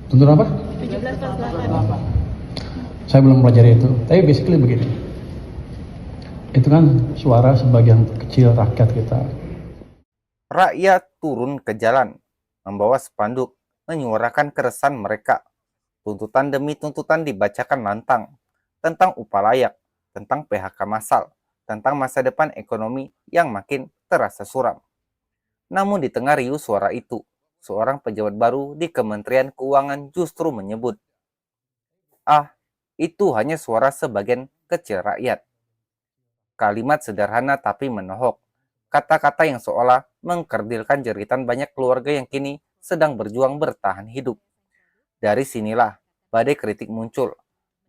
Tuntut apa? 17/8. Saya belum pelajari itu. Tapi basically begini. Itu kan suara sebagian kecil rakyat kita. Rakyat turun ke jalan, membawa spanduk, menyuarakan keresahan mereka. Tuntutan demi tuntutan dibacakan lantang, tentang upah layak, tentang PHK massal, tentang masa depan ekonomi yang makin terasa suram. Namun di tengah riuh suara itu, seorang pejabat baru di Kementerian Keuangan justru menyebut, "Ah, itu hanya suara sebagian kecil rakyat." Kalimat sederhana tapi menohok. Kata-kata yang seolah mengkerdilkan jeritan banyak keluarga yang kini sedang berjuang bertahan hidup. Dari sinilah badai kritik muncul,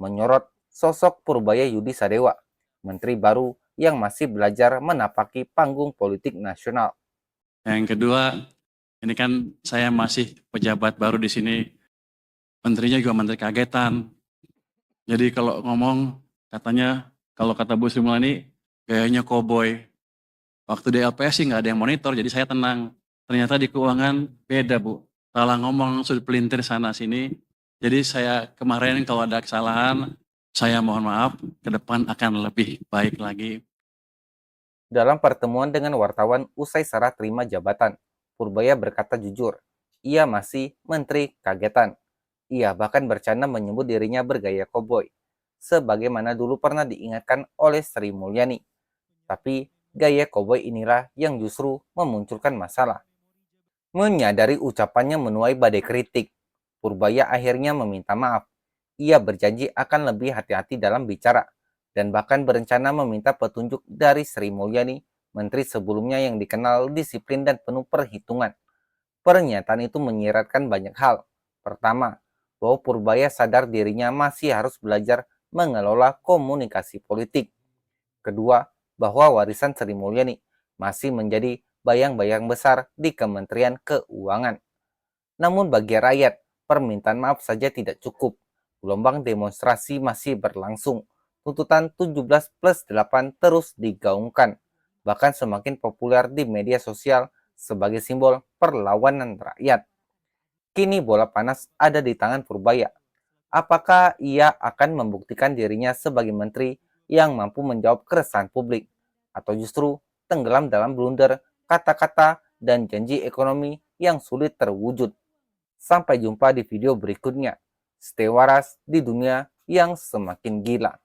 menyorot sosok Purbaya Yudi Sadewa, menteri baru yang masih belajar menapaki panggung politik nasional. Yang kedua, ini kan saya masih pejabat baru di sini, menterinya juga menteri kagetan. Jadi kalau ngomong, katanya, kalau kata Bu Sri Mulyani, gayanya koboi. Waktu di LPS sih nggak ada yang monitor, jadi saya tenang. Ternyata di keuangan beda, Bu. Salah ngomong, sudah pelintir sana-sini. Jadi saya kemarin kalau ada kesalahan, saya mohon maaf, ke depan akan lebih baik lagi. Dalam pertemuan dengan wartawan usai serah terima jabatan, Purbaya berkata jujur, ia masih menteri kagetan. Ia bahkan bercanda menyebut dirinya bergaya koboi, sebagaimana dulu pernah diingatkan oleh Sri Mulyani. Tapi gaya koboi inilah yang justru memunculkan masalah. Menyadari ucapannya menuai badai kritik, Purbaya akhirnya meminta maaf. Ia berjanji akan lebih hati-hati dalam bicara, dan bahkan berencana meminta petunjuk dari Sri Mulyani, menteri sebelumnya yang dikenal disiplin dan penuh perhitungan. Pernyataan itu menyiratkan banyak hal. Pertama, bahwa Purbaya sadar dirinya masih harus belajar mengelola komunikasi politik. Kedua, bahwa warisan Sri Mulyani masih menjadi bayang-bayang besar di Kementerian Keuangan. Namun bagi rakyat, permintaan maaf saja tidak cukup. Gelombang demonstrasi masih berlangsung. Tuntutan 17+8 terus digaungkan, bahkan semakin populer di media sosial sebagai simbol perlawanan rakyat. Kini bola panas ada di tangan Purbaya. Apakah ia akan membuktikan dirinya sebagai menteri yang mampu menjawab keresahan publik, atau justru tenggelam dalam blunder kata-kata dan janji ekonomi yang sulit terwujud? Sampai jumpa di video berikutnya. Stay waras di dunia yang semakin gila.